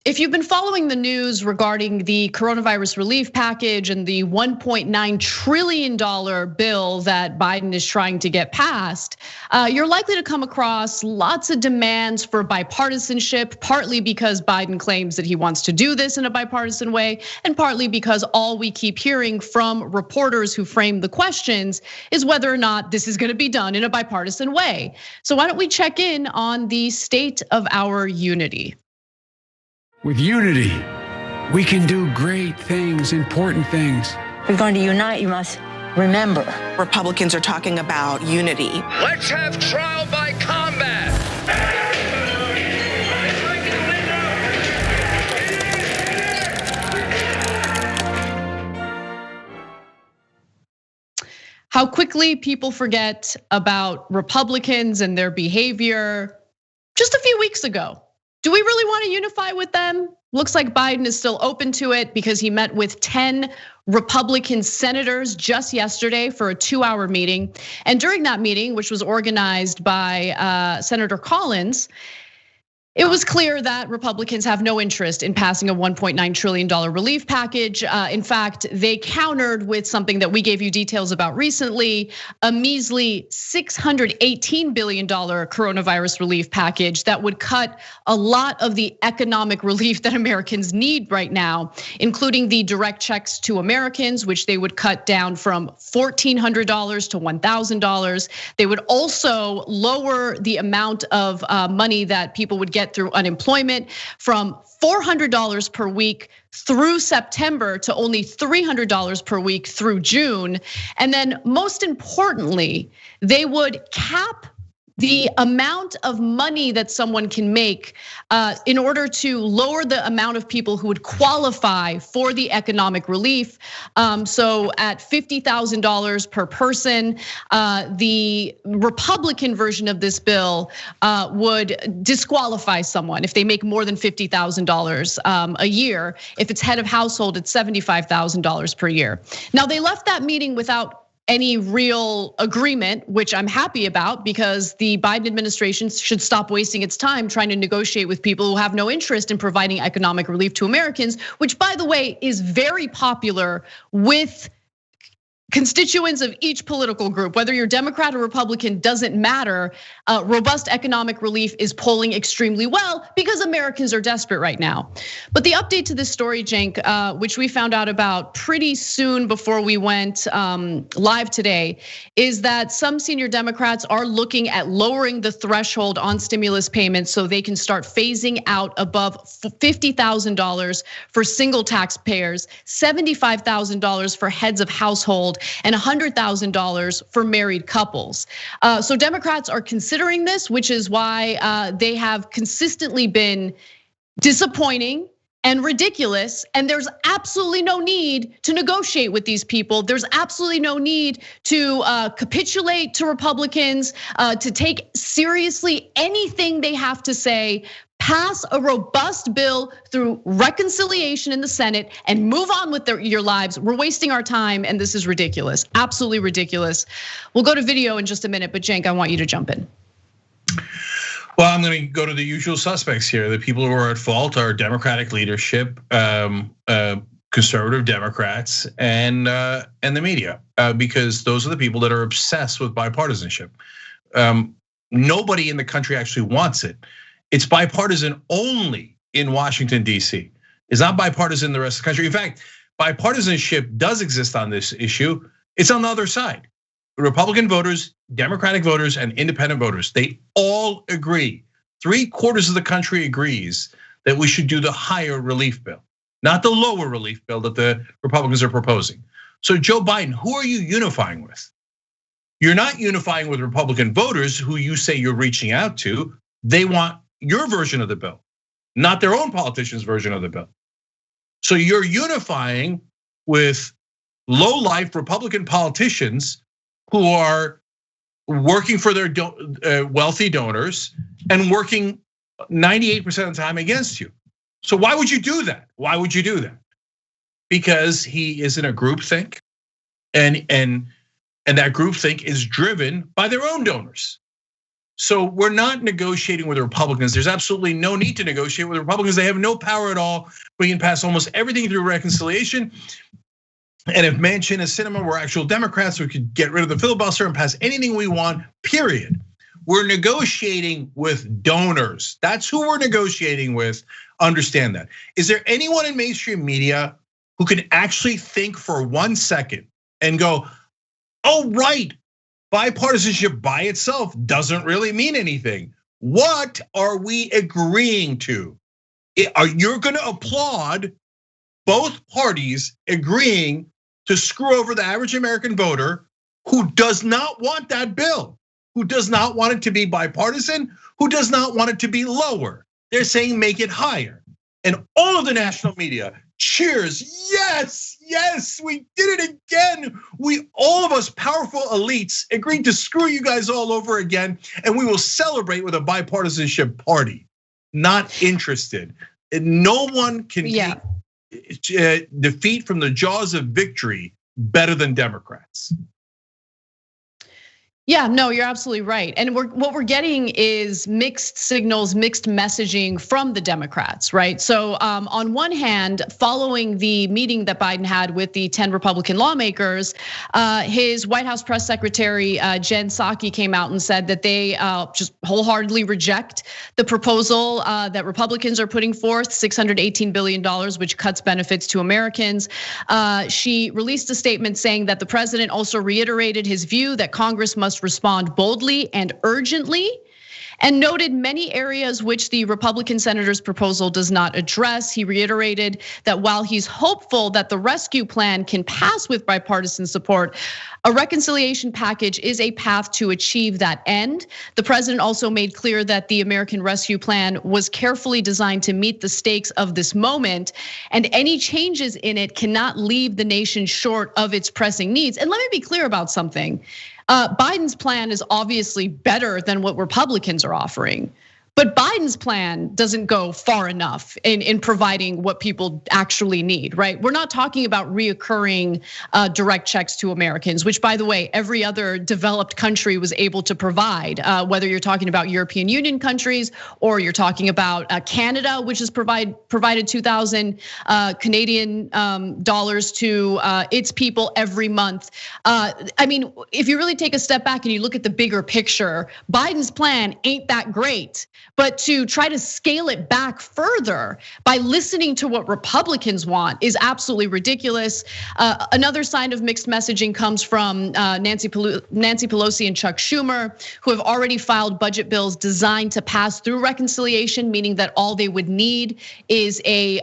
If you've been following the news regarding the coronavirus relief package and the $1.9 trillion bill that Biden is trying to get passed, you're likely to come across lots of demands for bipartisanship, partly because Biden claims that he wants to do this in a bipartisan way, and partly because all we keep hearing from reporters who frame the questions is whether or not this is gonna be done in a bipartisan way. So why don't we check in on the state of our unity? With unity, we can do great things, important things. If you're going to unite, you must remember. Republicans are talking about unity. Let's have trial by combat. How quickly people forget about Republicans and their behavior just a few weeks ago. Do we really want to unify with them? Looks like Biden is still open to it because he met with 10 Republican senators just yesterday for a 2-hour meeting. And during that meeting, which was organized by Senator Collins, it was clear that Republicans have no interest in passing a $1.9 trillion relief package. In fact, they countered with something that we gave you details about recently, a measly $618 billion coronavirus relief package that would cut a lot of the economic relief that Americans need right now, including the direct checks to Americans, which they would cut down from $1,400 to $1,000. They would also lower the amount of money that people would get through unemployment from $400 per week through September to only $300 per week through June. And then most importantly, they would cap the amount of money that someone can make in order to lower the amount of people who would qualify for the economic relief. So at $50,000 per person, the Republican version of this bill would disqualify someone if they make more than $50,000 a year. If it's head of household, it's $75,000 per year. Now they left that meeting without any real agreement, which I'm happy about because the Biden administration should stop wasting its time trying to negotiate with people who have no interest in providing economic relief to Americans, which by the way, is very popular with constituents of each political group, whether you're Democrat or Republican, doesn't matter. Robust economic relief is polling extremely well because Americans are desperate right now. But the update to this story, Cenk, which we found out about pretty soon before we went live today, is that some senior Democrats are looking at lowering the threshold on stimulus payments so they can start phasing out above $50,000 for single taxpayers, $75,000 for heads of household, and $100,000 for married couples. So Democrats are considering this, which is why they have consistently been disappointing and ridiculous. And there's absolutely no need to negotiate with these people. There's absolutely no need to capitulate to Republicans, to take seriously anything they have to say. Pass a robust bill through reconciliation in the Senate and move on with your lives. We're wasting our time and this is ridiculous, absolutely ridiculous. We'll go to video in just a minute, but Cenk, I want you to jump in. Well, I'm going to go to the usual suspects here. The people who are at fault are Democratic leadership, conservative Democrats, and the media, because those are the people that are obsessed with bipartisanship. Nobody in the country actually wants it. It's bipartisan only in Washington, D.C. It's not bipartisan in the rest of the country. In fact, bipartisanship does exist on this issue. It's on the other side. Republican voters, Democratic voters, and independent voters, they all agree. 3/4 of the country agrees that we should do the higher relief bill, not the lower relief bill that the Republicans are proposing. So Joe Biden, who are you unifying with? You're not unifying with Republican voters who you say you're reaching out to. They want your version of the bill, not their own politician's version of the bill. So you're unifying with low-life Republican politicians who are working for their wealthy donors and working 98% of the time against you. So why would you do that? Why would you do that? Because he is in a groupthink, and that groupthink is driven by their own donors. So we're not negotiating with the Republicans. There's absolutely no need to negotiate with the Republicans. They have no power at all. We can pass almost everything through reconciliation. And if Manchin and Sinema were actual Democrats, we could get rid of the filibuster and pass anything we want, period. We're negotiating with donors. That's who we're negotiating with. Understand that. Is there anyone in mainstream media who can actually think for 1 second and go, oh, right, bipartisanship by itself doesn't really mean anything? What are we agreeing to? You're gonna applaud both parties agreeing to screw over the average American voter who does not want that bill, who does not want it to be bipartisan, who does not want it to be lower. They're saying make it higher. And all of the national media cheers, yes, yes, we did it again. All of us powerful elites agreed to screw you guys all over again, and we will celebrate with a bipartisanship party. Not interested. No one can defeat from the jaws of victory better than Democrats. Yeah, no, you're absolutely right. And what we're getting is mixed signals, mixed messaging from the Democrats, right? So on one hand, following the meeting that Biden had with the 10 Republican lawmakers, his White House press secretary, Jen Psaki, came out and said that they just wholeheartedly reject the proposal that Republicans are putting forth, $618 billion, which cuts benefits to Americans. She released a statement saying that the president also reiterated his view that Congress must respond boldly and urgently, and noted many areas which the Republican senator's proposal does not address. He reiterated that while he's hopeful that the rescue plan can pass with bipartisan support, a reconciliation package is a path to achieve that end. The president also made clear that the American Rescue Plan was carefully designed to meet the stakes of this moment, and any changes in it cannot leave the nation short of its pressing needs. And let me be clear about something. Biden's plan is obviously better than what Republicans are offering. But Biden's plan doesn't go far enough in providing what people actually need, right? We're not talking about reoccurring direct checks to Americans, which, by the way, every other developed country was able to provide, whether you're talking about European Union countries or you're talking about Canada, which has provided 2,000 Canadian dollars to its people every month. I mean, if you really take a step back and you look at the bigger picture, Biden's plan ain't that great. But to try to scale it back further by listening to what Republicans want is absolutely ridiculous. Another sign of mixed messaging comes from Nancy Pelosi and Chuck Schumer, who have already filed budget bills designed to pass through reconciliation, meaning that all they would need is a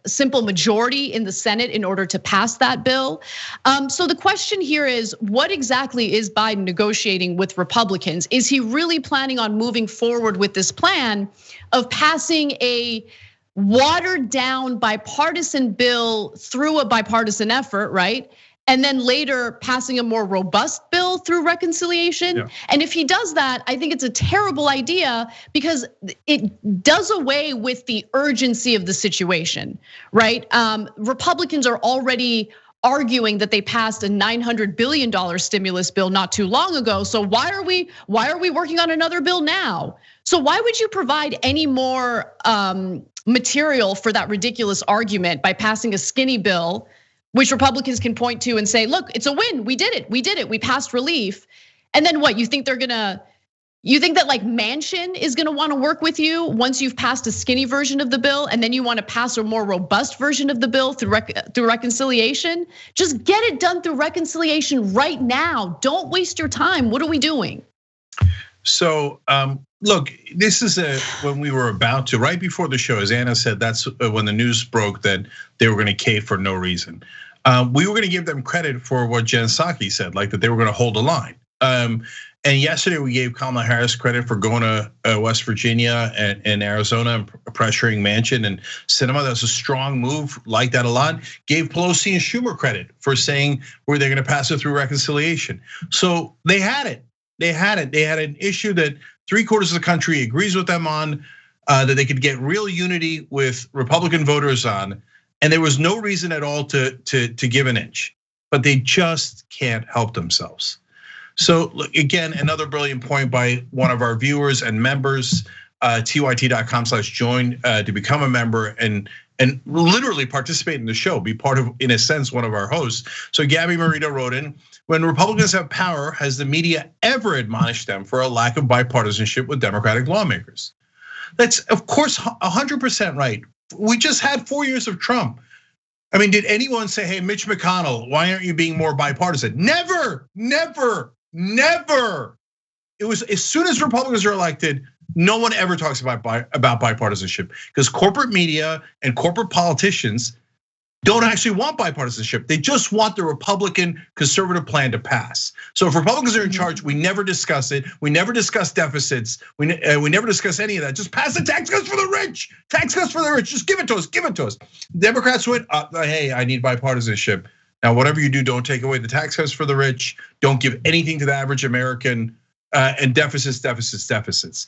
simple majority in the Senate in order to pass that bill. So the question here is, what exactly is Biden negotiating with Republicans? Is he really planning on moving forward with this plan of passing a watered down bipartisan bill through a bipartisan effort, right? And then later passing a more robust bill through reconciliation. Yeah. And if he does that, I think it's a terrible idea because it does away with the urgency of the situation, right? Republicans are already arguing that they passed a $900 billion stimulus bill not too long ago. So why are we working on another bill now? So why would you provide any more material for that ridiculous argument by passing a skinny bill, which Republicans can point to and say, look, it's a win, we did it, we passed relief. And then what, you think that like Manchin is gonna wanna work with you once you've passed a skinny version of the bill, and then you wanna pass a more robust version of the bill through reconciliation? Just get it done through reconciliation right now. Don't waste your time. What are we doing? So look, this is when we were about to, right before the show, as Anna said, that's when the news broke that they were gonna cave for no reason. We were gonna give them credit for what Jen Psaki said, like that they were gonna hold the line. And yesterday we gave Kamala Harris credit for going to West Virginia and Arizona and pressuring Manchin and Sinema. That's a strong move, like that a lot. Gave Pelosi and Schumer credit for saying where they're gonna pass it through reconciliation. So they had it. They had an issue that 3/4 of the country agrees with them on, that they could get real unity with Republican voters on, and there was no reason at all to give an inch. But they just can't help themselves. So again, another brilliant point by one of our viewers and members, tyt.com/join to become a member and literally participate in the show, be part of, in a sense, one of our hosts. So Gabby Marita wrote in, when Republicans have power, has the media ever admonished them for a lack of bipartisanship with Democratic lawmakers? That's, of course, 100% right. We just had 4 years of Trump. I mean, did anyone say, hey, Mitch McConnell, why aren't you being more bipartisan? Never, never, never. It was as soon as Republicans are elected, no one ever talks about bipartisanship because corporate media and corporate politicians don't actually want bipartisanship. They just want the Republican conservative plan to pass. So if Republicans are in charge, we never discuss it. We never discuss deficits. We never discuss any of that. Just pass the tax cuts for the rich. Tax cuts for the rich. Just give it to us. Give it to us. Democrats went, hey, I need bipartisanship. Now, whatever you do, don't take away the tax cuts for the rich. Don't give anything to the average American. And deficits.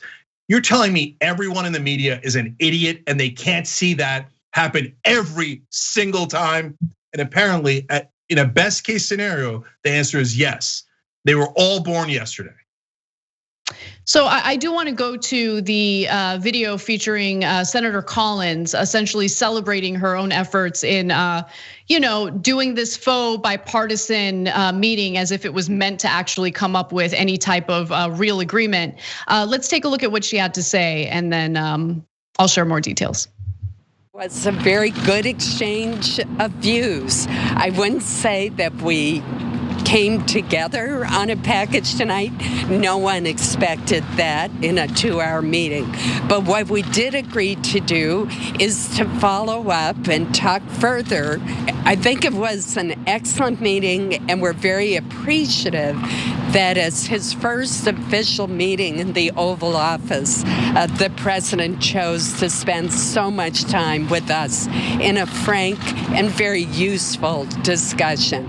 You're telling me everyone in the media is an idiot and they can't see that happen every single time? And apparently, in a best case scenario, the answer is yes. They were all born yesterday. So I do want to go to the video featuring Senator Collins, essentially celebrating her own efforts in, doing this faux bipartisan meeting as if it was meant to actually come up with any type of real agreement. Let's take a look at what she had to say, and then I'll share more details. It was a very good exchange of views. I wouldn't say that we came together on a package tonight. No one expected that in a 2-hour meeting. But what we did agree to do is to follow up and talk further. I think it was an excellent meeting, and we're very appreciative that as his first official meeting in the Oval Office, the president chose to spend so much time with us in a frank and very useful discussion.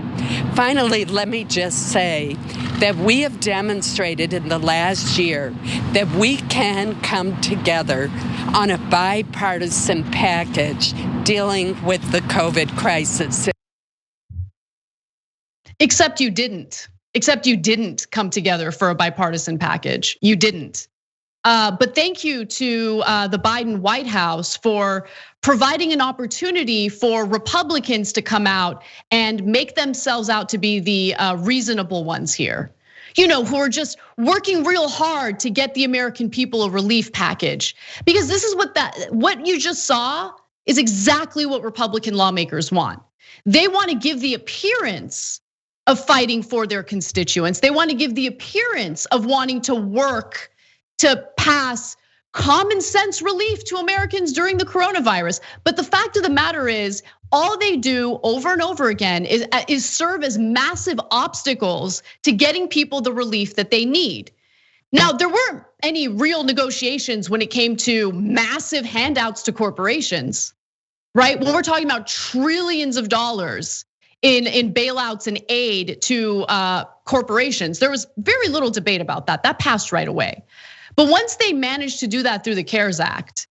Finally, let me just say that we have demonstrated in the last year that we can come together on a bipartisan package dealing with the COVID crisis. Except you didn't come together for a bipartisan package. You didn't. But thank you to the Biden White House for providing an opportunity for Republicans to come out and make themselves out to be the reasonable ones here. Who are just working real hard to get the American people a relief package. Because this is what you just saw is exactly what Republican lawmakers want. They want to give the appearance of fighting for their constituents. They want to give the appearance of wanting to work to pass common sense relief to Americans during the coronavirus. But the fact of the matter is, all they do over and over again is serve as massive obstacles to getting people the relief that they need. Now, there weren't any real negotiations when it came to massive handouts to corporations, right? When we're talking about trillions of dollars in bailouts and aid to corporations, there was very little debate about that. That passed right away. But once they managed to do that through the CARES Act,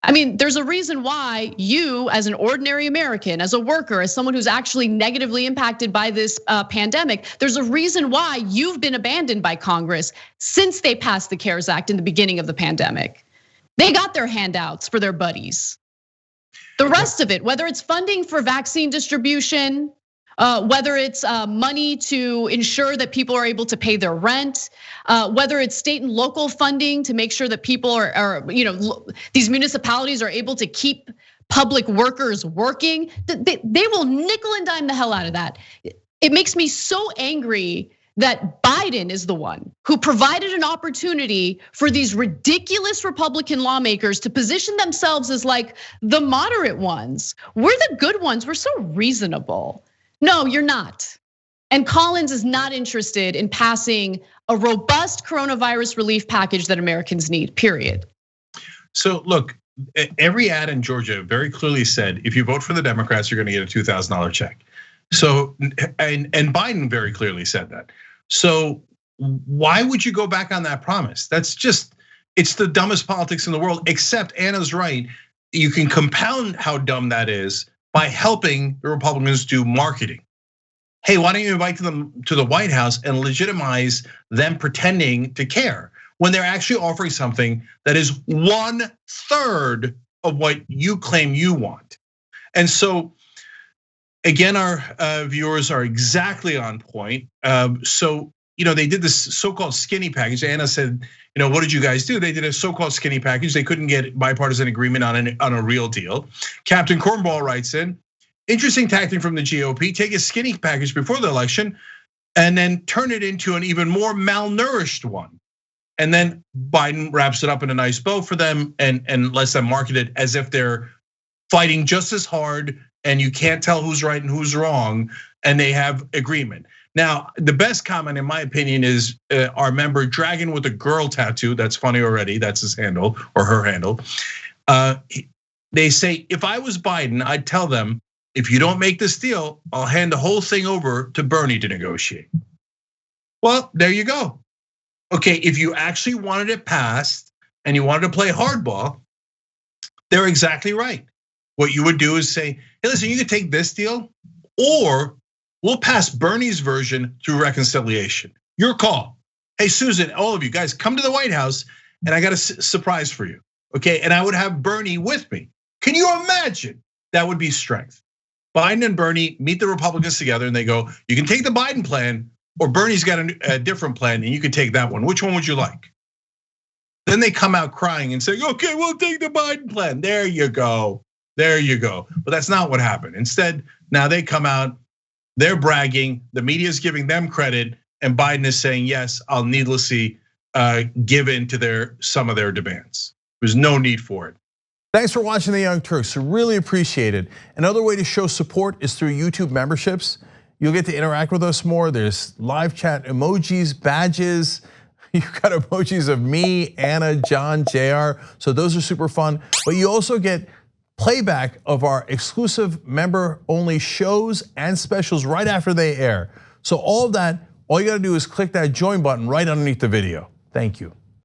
I mean, there's a reason why you, as an ordinary American, as a worker, as someone who's actually negatively impacted by this pandemic, there's a reason why you've been abandoned by Congress since they passed the CARES Act in the beginning of the pandemic. They got their handouts for their buddies. The rest of it, whether it's funding for vaccine distribution, whether it's money to ensure that people are able to pay their rent, whether it's state and local funding to make sure that people are these municipalities are able to keep public workers working, they will nickel and dime the hell out of that. It makes me so angry that Biden is the one who provided an opportunity for these ridiculous Republican lawmakers to position themselves as like the moderate ones. We're the good ones, we're so reasonable. No, you're not. And Collins is not interested in passing a robust coronavirus relief package that Americans need, period. So look, every ad in Georgia very clearly said, if you vote for the Democrats, you're gonna get a $2,000 check. So, and Biden very clearly said that. So why would you go back on that promise? That's just, it's the dumbest politics in the world, except Anna's right. You can compound how dumb that is by helping the Republicans do marketing. hey, why don't you invite them to the White House and legitimize them pretending to care when they're actually offering something that is 1/3 of what you claim you want. And so again, our viewers are exactly on point. So, they did this so-called skinny package. Anna said, what did you guys do? They did a so-called skinny package. They couldn't get bipartisan agreement on a real deal. Captain Cornball writes in, interesting tactic from the GOP, take a skinny package before the election and then turn it into an even more malnourished one. And then Biden wraps it up in a nice bow for them and lets them market it as if they're fighting just as hard and you can't tell who's right and who's wrong and they have agreement. Now, the best comment in my opinion is our member Dragon with a Girl tattoo. That's funny already, that's his handle or her handle. They say, if I was Biden, I'd tell them, if you don't make this deal, I'll hand the whole thing over to Bernie to negotiate. Well, there you go. Okay, if you actually wanted it passed and you wanted to play hardball, they're exactly right. What you would do is say, hey, listen, you can take this deal or we'll pass Bernie's version through reconciliation. Your call. Hey, Susan, all of you guys, come to the White House and I got a surprise for you, okay? And I would have Bernie with me. Can you imagine? That would be strength. Biden and Bernie meet the Republicans together and they go, you can take the Biden plan or Bernie's got a different plan and you can take that one. Which one would you like? Then they come out crying and say, okay, we'll take the Biden plan. There you go, there you go. But that's not what happened. Instead, now they come out, they're bragging, the media is giving them credit, and Biden is saying, yes, I'll needlessly give in to some of their demands. There's no need for it. Thanks for watching the Young Turks, really appreciate it. Another way to show support is through YouTube memberships. You'll get to interact with us more. There's live chat emojis, badges. You've got emojis of me, Anna, John, JR. So those are super fun. But you also get playback of our exclusive member-only shows and specials right after they air. So all of that, all you gotta do is click that join button right underneath the video. Thank you.